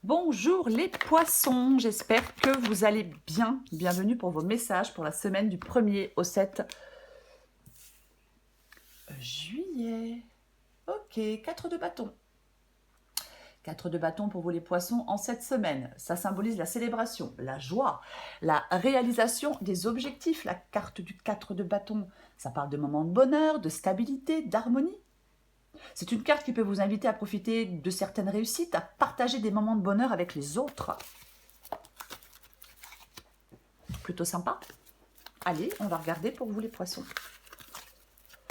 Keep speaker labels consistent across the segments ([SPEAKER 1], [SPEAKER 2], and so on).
[SPEAKER 1] Bonjour les poissons, j'espère que vous allez bien. Bienvenue pour vos messages pour la semaine du 1er au 7 juillet. Ok, 4 de bâton. 4 de bâton pour vous les poissons en cette semaine. Ça symbolise la célébration, la joie, la réalisation des objectifs. La carte du 4 de bâton, ça parle de moments de bonheur, de stabilité, d'harmonie. C'est une carte qui peut vous inviter à profiter de certaines réussites, à partager des moments de bonheur avec les autres. Plutôt sympa. Allez, on va regarder pour vous les poissons.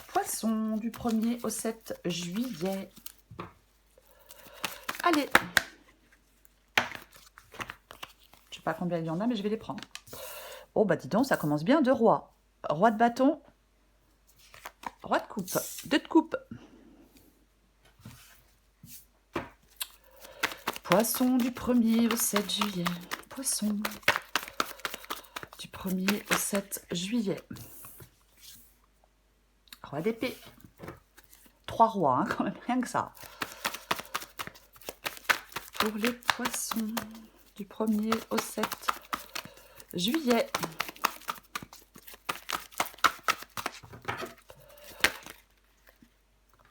[SPEAKER 1] Poissons du 1er au 7 juillet. Allez. Je sais pas combien il y en a, mais je vais les prendre. Oh, bah dis donc, ça commence bien. 2 rois. Roi de bâton. Roi de coupe. 2 de coupe. Poisson du 1er au 7 juillet. Poisson du 1er au 7 juillet. Roi d'épée. 3 rois, hein, quand même, rien que ça. Pour les poissons du 1er au 7 juillet.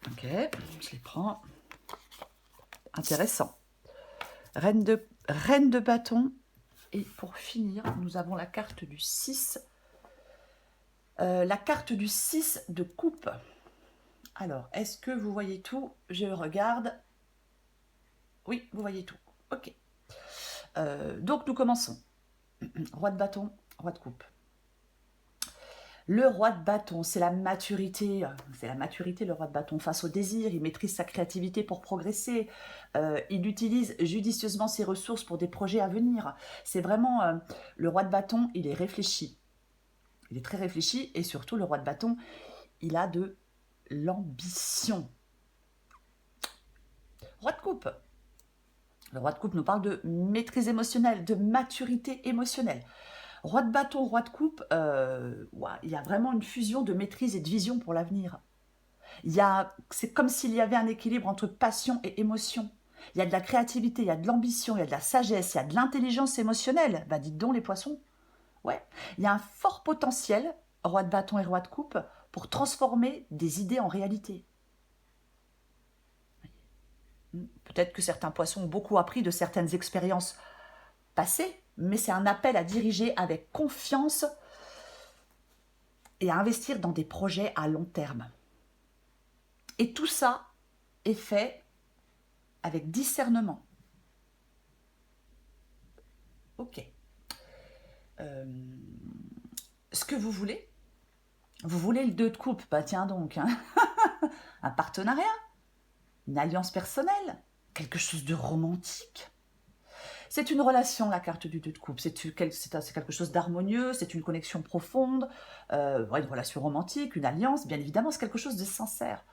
[SPEAKER 1] Ok, je les prends. Intéressant. Reine de bâton. Et pour finir, nous avons la carte du 6. La carte du 6 de coupe. Alors, est-ce que vous voyez tout? Je regarde. Oui, vous voyez tout. Ok. Donc, nous commençons. Roi de bâton, roi de coupe. Le roi de bâton, c'est la maturité. C'est la maturité, le roi de bâton, face au désir. Il maîtrise sa créativité pour progresser. Il utilise judicieusement ses ressources pour des projets à venir. C'est vraiment... le roi de bâton, il est réfléchi. Il est très réfléchi. Et surtout, le roi de bâton, il a de l'ambition. Roi de coupe. Le roi de coupe nous parle de maîtrise émotionnelle, de maturité émotionnelle. Roi de bâton, roi de coupe, il y a vraiment une fusion de maîtrise et de vision pour l'avenir. C'est comme s'il y avait un équilibre entre passion et émotion. Il y a de la créativité, il y a de l'ambition, il y a de la sagesse, il y a de l'intelligence émotionnelle. Bah dites donc les poissons. Ouais. Il y a un fort potentiel, roi de bâton et roi de coupe, pour transformer des idées en réalité. Peut-être que certains poissons ont beaucoup appris de certaines expériences passées, mais c'est un appel à diriger avec confiance et à investir dans des projets à long terme. Et tout ça est fait avec discernement. Ok. Ce que vous voulez le 2 de coupe, bah tiens donc, hein. Un partenariat, une alliance personnelle, quelque chose de romantique. C'est une relation, la carte du 2 de coupe. C'est quelque chose d'harmonieux, c'est une connexion profonde, une relation romantique, une alliance, bien évidemment, c'est quelque chose de sincère.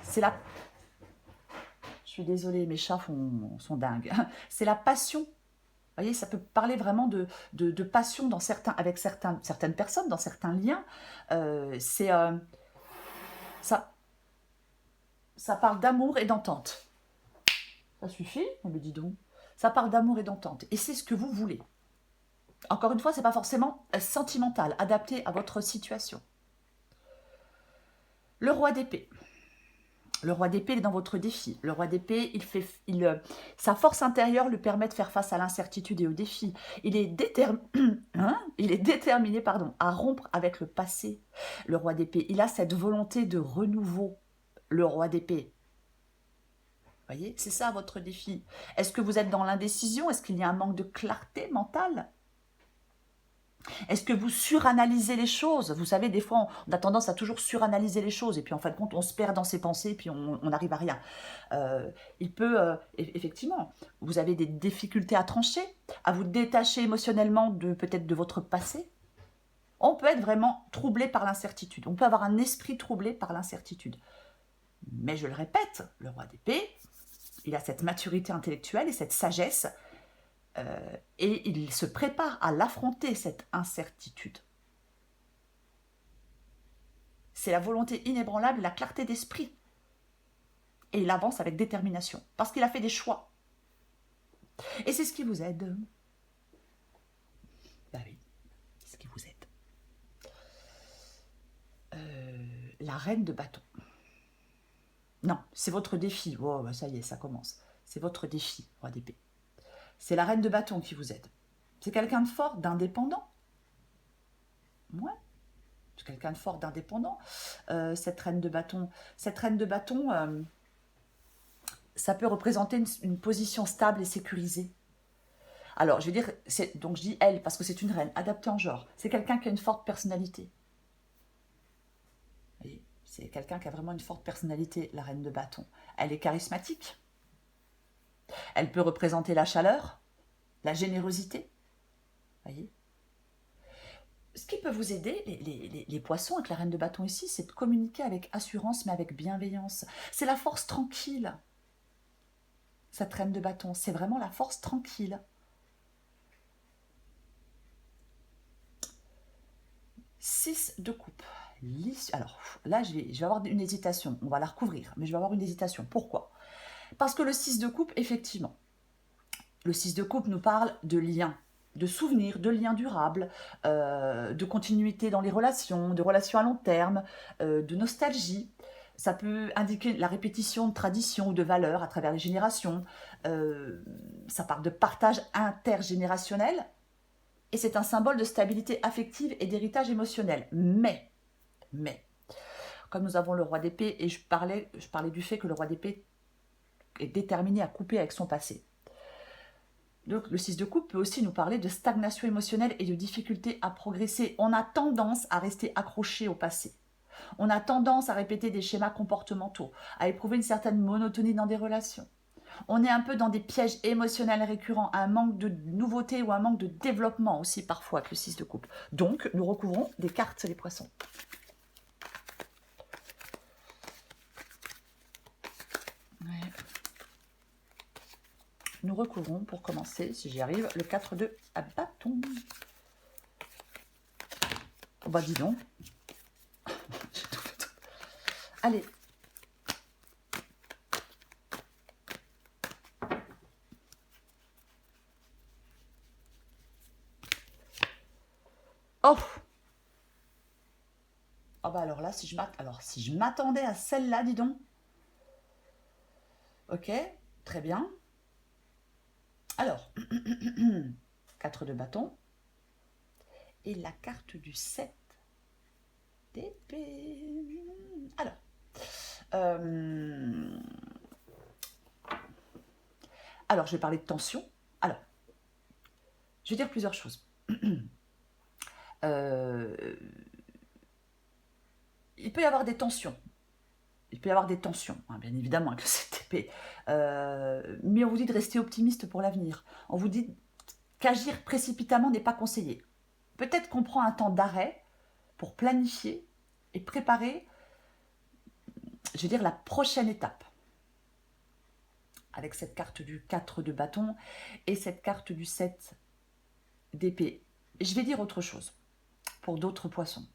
[SPEAKER 1] C'est la... Je suis désolée, mes chats sont dingues. C'est la passion. Vous voyez, ça peut parler vraiment de passion avec certaines personnes, dans certains liens. Ça parle d'amour et d'entente. Ça suffit, on me dit donc. Ça parle d'amour et d'entente. Et c'est ce que vous voulez. Encore une fois, ce n'est pas forcément sentimental, adapté à votre situation. Le roi d'épée. Le roi d'épée est dans votre défi. Le roi d'épée, sa force intérieure lui permet de faire face à l'incertitude et au défi. Il est déterminé à rompre avec le passé. Le roi d'épée, il a cette volonté de renouveau. Le roi d'épée. Vous voyez, c'est ça votre défi. Est-ce que vous êtes dans l'indécision? Est-ce qu'il y a un manque de clarté mentale? Est-ce que vous suranalysez les choses? Vous savez, des fois, on a tendance à toujours suranalyser les choses, et puis en fin de compte, on se perd dans ses pensées, et puis on n'arrive à rien. Effectivement, vous avez des difficultés à trancher, à vous détacher émotionnellement peut-être de votre passé. On peut être vraiment troublé par l'incertitude. On peut avoir un esprit troublé par l'incertitude. Mais je le répète, le roi d'épée, il a cette maturité intellectuelle et cette sagesse, et il se prépare à l'affronter, cette incertitude. C'est la volonté inébranlable, la clarté d'esprit. Et il avance avec détermination, parce qu'il a fait des choix. Et c'est ce qui vous aide. Bah oui, c'est ce qui vous aide. La reine de bâton. Non, c'est votre défi. Oh, bah ça y est, ça commence. C'est votre défi, roi d'épée. C'est la reine de bâton qui vous aide. C'est quelqu'un de fort, d'indépendant. Ouais, c'est quelqu'un de fort, d'indépendant. Cette reine de bâton. Cette reine de bâton, ça peut représenter une position stable et sécurisée. Alors, je vais dire, donc je dis elle, parce que c'est une reine, adaptée en genre. C'est quelqu'un qui a une forte personnalité. C'est quelqu'un qui a vraiment une forte personnalité, la reine de bâton. Elle est charismatique. Elle peut représenter la chaleur, la générosité. Voyez. Ce qui peut vous aider, les poissons avec la reine de bâton ici, c'est de communiquer avec assurance, mais avec bienveillance. C'est la force tranquille. Cette reine de bâton, c'est vraiment la force tranquille. 6 de coupe. Alors là, je vais avoir une hésitation. On va la recouvrir, mais je vais avoir une hésitation. Pourquoi? Parce que le 6 de coupe, effectivement, le 6 de coupe nous parle de liens, de souvenirs, de liens durables, de continuité dans les relations, de relations à long terme, de nostalgie. Ça peut indiquer la répétition de traditions ou de valeurs à travers les générations. Ça parle de partage intergénérationnel. Et c'est un symbole de stabilité affective et d'héritage émotionnel. Mais, comme nous avons le roi d'épée, et je parlais du fait que le roi d'épée est déterminé à couper avec son passé. Donc, le 6 de coupe peut aussi nous parler de stagnation émotionnelle et de difficulté à progresser. On a tendance à rester accroché au passé. On a tendance à répéter des schémas comportementaux, à éprouver une certaine monotonie dans des relations. On est un peu dans des pièges émotionnels récurrents, un manque de nouveauté ou un manque de développement aussi parfois avec le 6 de coupe. Donc, nous recouvrons des cartes les poissons. Ouais. Nous recouvrons pour commencer, si j'y arrive, le 4 de bâton. Oh bah dis donc. Allez. Oh. Ah bah alors là, si je m'attendais à celle-là, dis donc. Ok, très bien. Alors, 4 de bâton. Et la carte du 7 d'épée. Alors, je vais parler de tension. Alors, je vais dire plusieurs choses. Il peut y avoir des tensions. Hein, bien évidemment, avec cette épée. Mais on vous dit de rester optimiste pour l'avenir. On vous dit qu'agir précipitamment n'est pas conseillé. Peut-être qu'on prend un temps d'arrêt pour planifier et préparer, je veux dire, la prochaine étape. Avec cette carte du 4 de bâton et cette carte du 7 d'épée. Je vais dire autre chose pour d'autres poissons.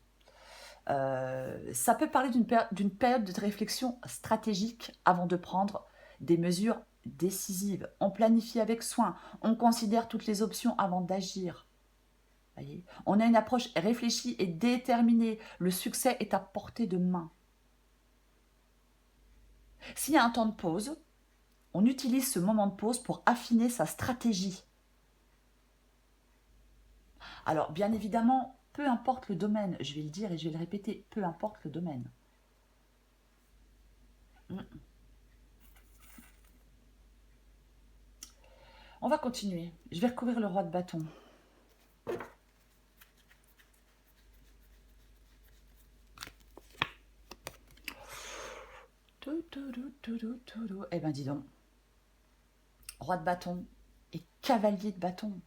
[SPEAKER 1] Ça peut parler d'une période de réflexion stratégique avant de prendre des mesures décisives. On planifie avec soin, on considère toutes les options avant d'agir. On a une approche réfléchie et déterminée. Le succès est à portée de main. S'il y a un temps de pause, on utilise ce moment de pause pour affiner sa stratégie. Alors, bien évidemment, peu importe le domaine, je vais le dire et je vais le répéter, peu importe le domaine. On va continuer. Je vais recouvrir le roi de bâton. Eh ben dis donc. Roi de bâton et cavalier de bâton.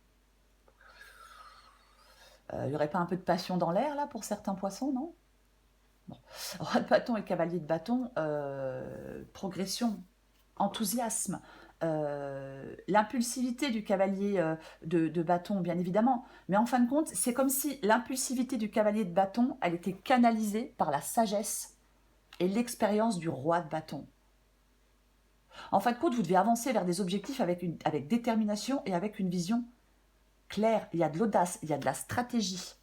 [SPEAKER 1] Il n'y aurait pas un peu de passion dans l'air là pour certains poissons, non? Bon. Roi de bâton et cavalier de bâton, progression, enthousiasme, l'impulsivité du cavalier de bâton, bien évidemment. Mais en fin de compte, c'est comme si l'impulsivité du cavalier de bâton, elle était canalisée par la sagesse et l'expérience du roi de bâton. En fin de compte, vous devez avancer vers des objectifs avec détermination et avec une vision claire. Il y a de l'audace, il y a de la stratégie.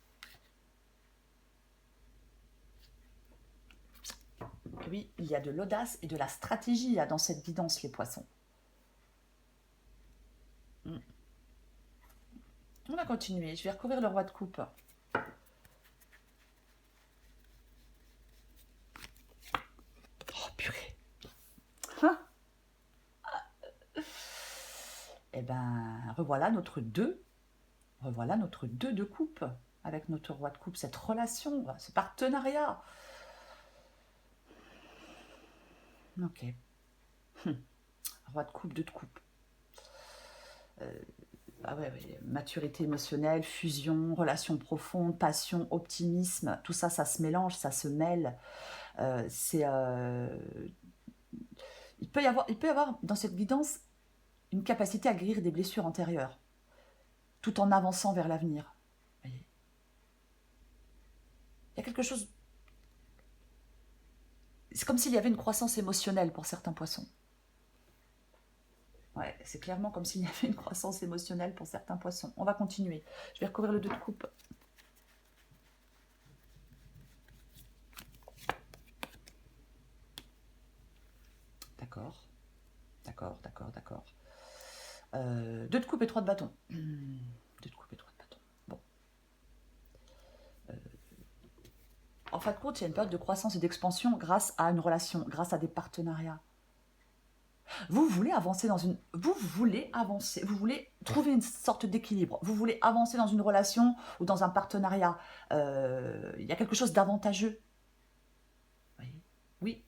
[SPEAKER 1] Oui, il y a de l'audace et de la stratégie là, dans cette guidance, les poissons. On va continuer. Je vais recouvrir le roi de coupe. Oh, purée. Hein. Eh ben, revoilà notre 2. Revoilà notre 2 de coupe avec notre roi de coupe. Cette relation, ce partenariat. Ok. Roi de coupe, 2 de coupe. Ah ouais, ouais, maturité émotionnelle, fusion, relation profonde, passion, optimisme, tout ça, ça se mélange, ça se mêle. C'est, il peut y avoir dans cette guidance une capacité à guérir des blessures antérieures, tout en avançant vers l'avenir. Il y a quelque chose. C'est comme s'il y avait une croissance émotionnelle pour certains poissons. Ouais, c'est clairement comme s'il y avait une croissance émotionnelle pour certains poissons. On va continuer. Je vais recouvrir le 2 de coupe. D'accord. D'accord, d'accord, d'accord. 2 de coupe et 3 de bâton. 2 de coupe et 3 de bâton. Bon. En fin de compte, il y a une période de croissance et d'expansion grâce à une relation, grâce à des partenariats. Vous voulez avancer dans une... Vous voulez avancer, vous voulez trouver une sorte d'équilibre. Vous voulez avancer dans une relation ou dans un partenariat. Il y a quelque chose d'avantageux. Oui.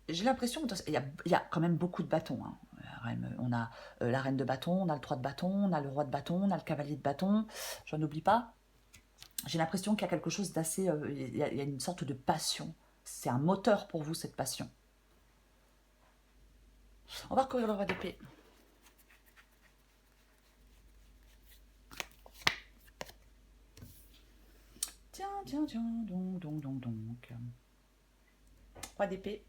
[SPEAKER 1] J'ai l'impression qu'il y a quand même beaucoup de bâtons. Hein. On a la reine de bâton, on a le 3 de bâton, on a le roi de bâton, on a le cavalier de bâton. J'en oublie pas. J'ai l'impression qu'il y a quelque chose d'assez... il y a une sorte de passion. C'est un moteur pour vous, cette passion. On va recourir le roi d'épée. Tiens, donc. Roi d'épée.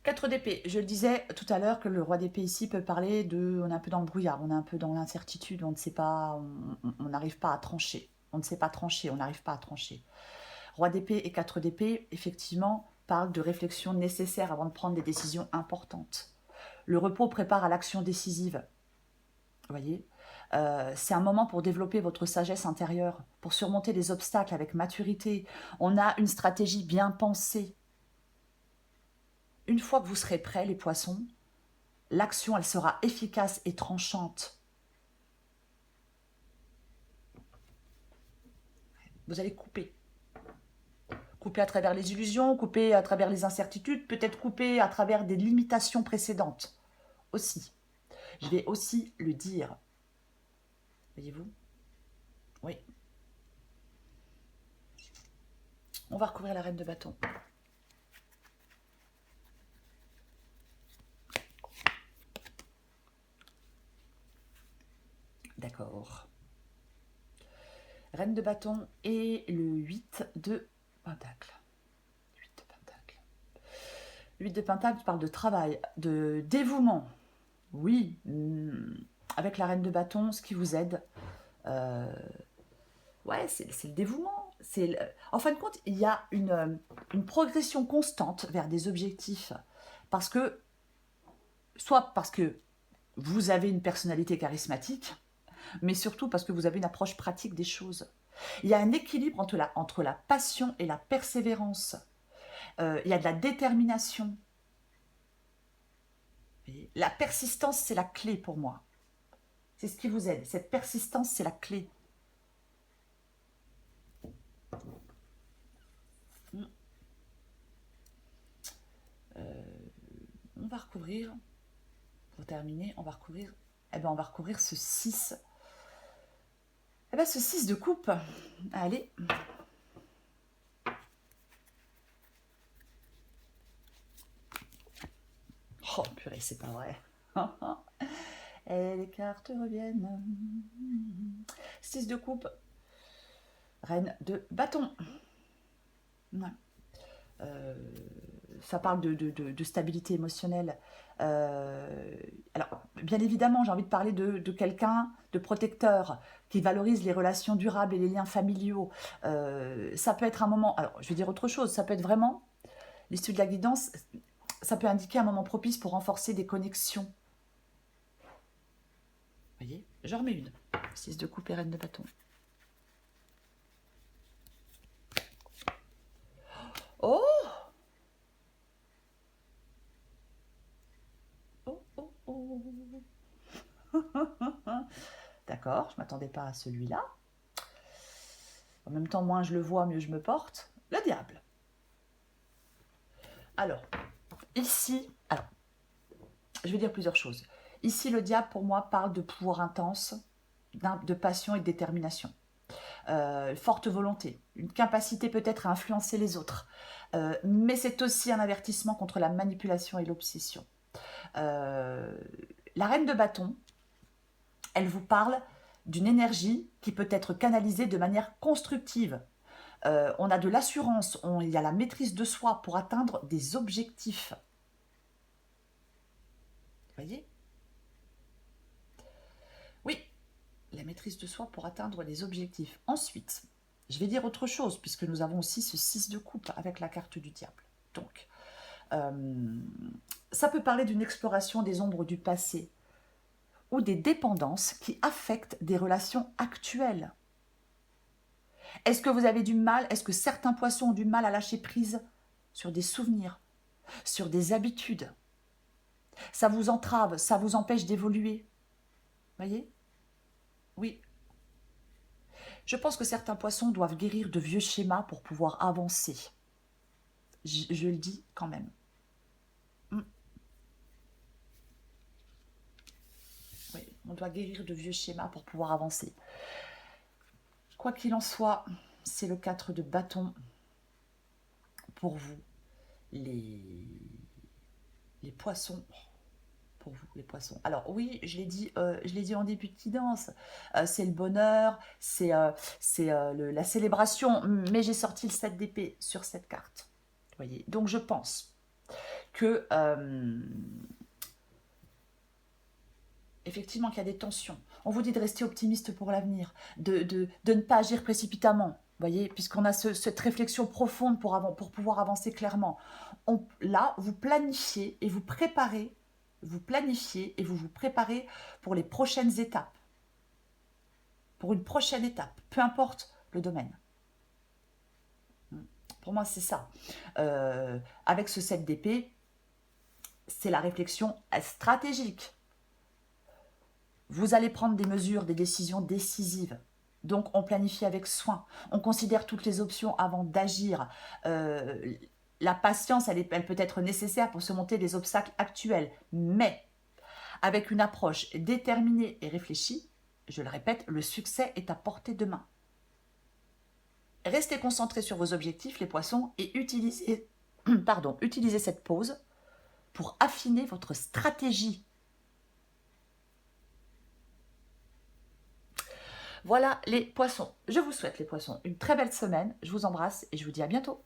[SPEAKER 1] 4 d'épée. Je le disais tout à l'heure que le roi d'épée ici peut parler de... On est un peu dans le brouillard, on est un peu dans l'incertitude, on ne sait pas, on n'arrive pas à trancher. On ne sait pas trancher, on n'arrive pas à trancher. Roi d'épée et 4 d'épée, effectivement, parlent de réflexion nécessaire avant de prendre des décisions importantes. Le repos prépare à l'action décisive. Vous voyez, c'est un moment pour développer votre sagesse intérieure, pour surmonter les obstacles avec maturité. On a une stratégie bien pensée. Une fois que vous serez prêts, les poissons, l'action, elle sera efficace et tranchante. Vous allez couper. Couper à travers les illusions, couper à travers les incertitudes, peut-être couper à travers des limitations précédentes. Aussi. Je vais aussi le dire. Voyez-vous? Oui. On va recouvrir la reine de bâton. D'accord. Reine de bâton et le 8 de pentacle. 8 de pentacle. 8 de pentacle parle de travail, de dévouement. Oui, avec la reine de bâton, ce qui vous aide, ouais, c'est le dévouement. En fin de compte, il y a une progression constante vers des objectifs. Soit parce que vous avez une personnalité charismatique, mais surtout parce que vous avez une approche pratique des choses. Il y a un équilibre entre la passion et la persévérance. Il y a de la détermination. Et la persistance, c'est la clé pour moi. C'est ce qui vous aide. Cette persistance, c'est la clé. On va recouvrir, pour terminer, on va recouvrir ce 6. Eh bien, ce 6 de coupe. Allez. Oh, purée, c'est pas vrai. Et les cartes reviennent. 6 de coupe. Reine de bâton. Ouais. ça parle de stabilité émotionnelle. Alors, bien évidemment, j'ai envie de parler de quelqu'un de protecteur qui valorise les relations durables et les liens familiaux. Ça peut être un moment... Alors, je vais dire autre chose. Ça peut être vraiment... L'issue de la guidance, ça peut indiquer un moment propice pour renforcer des connexions. Vous voyez, j'en remets une. 6 de coupe et reine de bâton. Oh! Oh, oh, oh. D'accord, je ne m'attendais pas à celui-là. En même temps, moins je le vois, mieux je me porte. Le diable. Alors, ici, je vais dire plusieurs choses. Ici, le diable, pour moi, parle de pouvoir intense, de passion et de détermination. Forte volonté, une capacité peut-être à influencer les autres. Mais c'est aussi un avertissement contre la manipulation et l'obsession. La reine de bâton, elle vous parle d'une énergie qui peut être canalisée de manière constructive. On a de l'assurance, il y a la maîtrise de soi pour atteindre des objectifs. Vous voyez? Oui, la maîtrise de soi pour atteindre les objectifs. Ensuite, je vais dire autre chose, puisque nous avons aussi ce 6 de coupe avec la carte du diable. Donc, ça peut parler d'une exploration des ombres du passé ou des dépendances qui affectent des relations actuelles. Est-ce que vous avez du mal, est-ce que certains poissons ont du mal à lâcher prise sur des souvenirs, sur des habitudes? Ça vous entrave, ça vous empêche d'évoluer. Voyez? Oui. Je pense que certains poissons doivent guérir de vieux schémas pour pouvoir avancer. Je le dis quand même. Oui, on doit guérir de vieux schémas pour pouvoir avancer. Quoi qu'il en soit, c'est le 4 de bâton pour vous, les poissons. Pour vous, les poissons. Alors oui, je l'ai dit en début de guidance, c'est le bonheur, c'est la célébration, mais j'ai sorti le 7 d'épée sur cette carte. Vous voyez, donc je pense que effectivement qu'il y a des tensions. On vous dit de rester optimiste pour l'avenir, de ne pas agir précipitamment, voyez, puisqu'on a cette réflexion profonde pour pouvoir avancer clairement. Là, vous planifiez et vous préparez, vous vous préparez pour les prochaines étapes, pour une prochaine étape, peu importe le domaine. Pour moi, c'est ça. Avec ce 7 d'épée, c'est la réflexion stratégique. Vous allez prendre des mesures, des décisions décisives. Donc, on planifie avec soin. On considère toutes les options avant d'agir. La patience, elle peut être nécessaire pour surmonter des obstacles actuels. Mais, avec une approche déterminée et réfléchie, je le répète, le succès est à portée de main. Restez concentrés sur vos objectifs, les poissons, et utilisez cette pause pour affiner votre stratégie. Voilà les poissons. Je vous souhaite, les poissons, une très belle semaine. Je vous embrasse et je vous dis à bientôt.